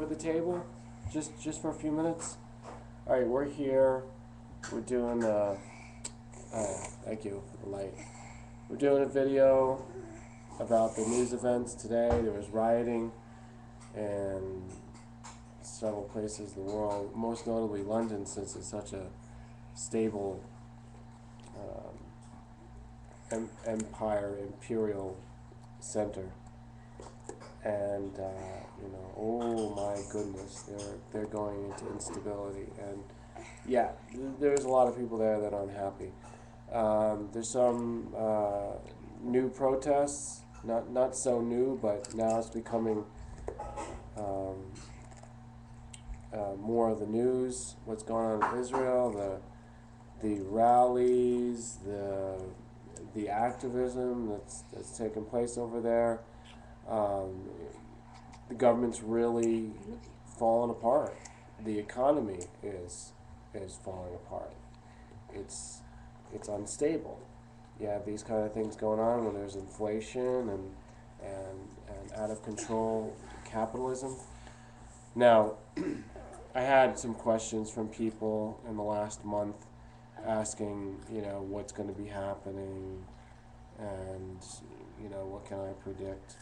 over the table, just for a few minutes? All right, we're here. We're doing. Thank you for the light. We're doing a video about the news events today. There was rioting in several places in the world, most notably London, since it's such a stable imperial center. And oh my goodness, they're going into instability, and yeah, there's a lot of people there that aren't happy. There's some new protests, not so new, but now it's becoming more of the news. What's going on in Israel, the rallies, the activism that's taking place over there. The government's really falling apart. The economy is falling apart. It's unstable. You have these kind of things going on when there's inflation and out of control capitalism. Now, I had some questions from people in the last month asking, what's going to be happening, and what can I predict.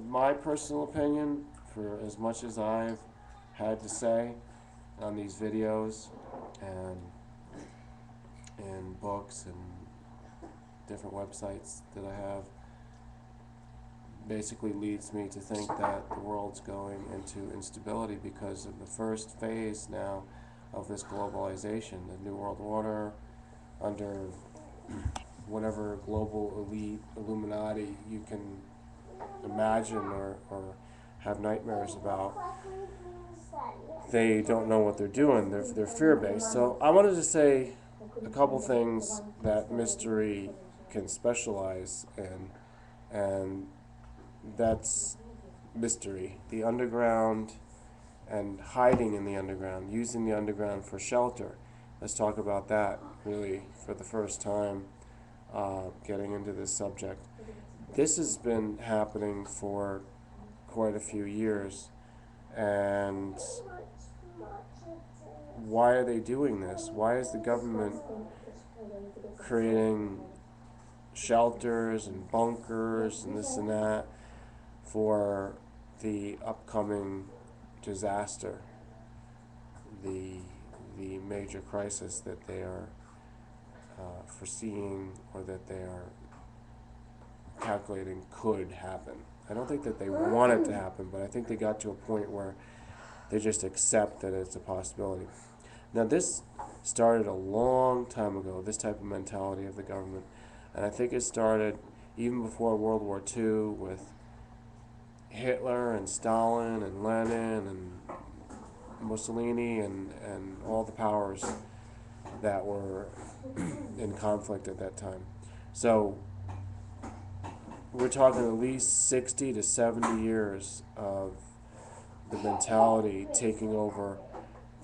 My personal opinion, for as much as I've had to say on these videos and in books and different websites that I have, basically leads me to think that the world's going into instability because of the first phase now of this globalization, the New World Order, under whatever global elite Illuminati you can imagine or have nightmares about. They don't know what they're doing. They're fear-based. So I wanted to say a couple things that mystery can specialize in, and that's mystery, the underground, and hiding in the underground, using the underground for shelter. Let's talk about that, really, for the first time, getting into this subject. This has been happening for quite a few years, and why are they doing this? Why is the government creating shelters and bunkers and this and that for the upcoming disaster, the major crisis that they are foreseeing, or that they are calculating could happen? I don't think that they want it to happen, but I think they got to a point where they just accept that it's a possibility. Now, this started a long time ago, this type of mentality of the government, and I think it started even before World War II with Hitler and Stalin and Lenin and Mussolini and all the powers that were in conflict at that time. So we're talking at least 60 to 70 years of the mentality taking over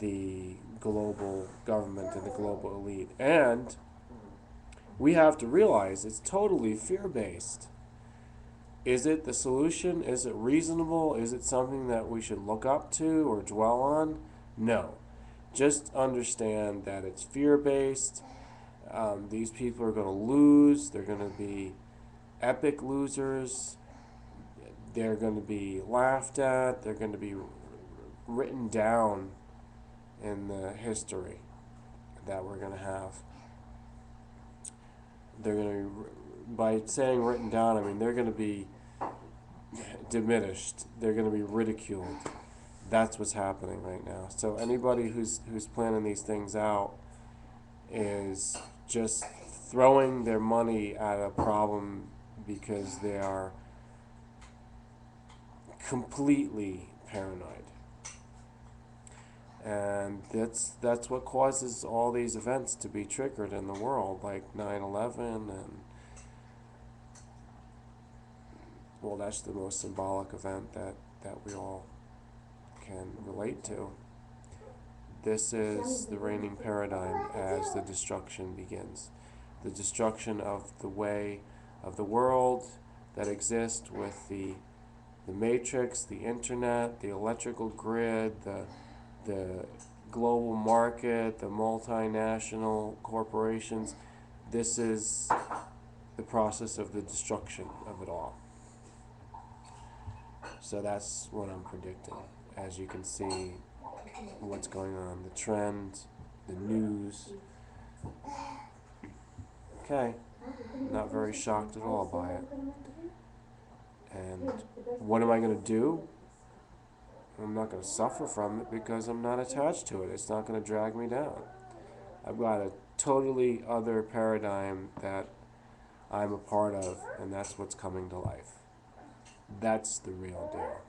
the global government and the global elite. And we have to realize it's totally fear-based. Is it the solution? Is it reasonable? Is it something that we should look up to or dwell on? No. Just understand that it's fear-based. These people are going to lose. They're going to be epic losers. They're going to be laughed at. They're going to be written down in the history that we're going to have. They're going to, by saying written down, I mean they're going to be diminished. They're going to be ridiculed. That's what's happening right now. So anybody who's planning these things out is just throwing their money at a problem because they are completely paranoid. And that's what causes all these events to be triggered in the world, like 9/11, and well, that's the most symbolic event that we all can relate to. This is the reigning paradigm as the destruction begins. The destruction of the way of the world that exists with the The matrix, the internet, the electrical grid, the global market, the multinational corporations. This is the process of the destruction of it all. So that's what I'm predicting. As you can see, what's going on, the trends, the news. Okay, not very shocked at all by it. And what am I going to do? I'm not going to suffer from it because I'm not attached to it. It's not going to drag me down. I've got a totally other paradigm that I'm a part of, and that's what's coming to life. That's the real deal.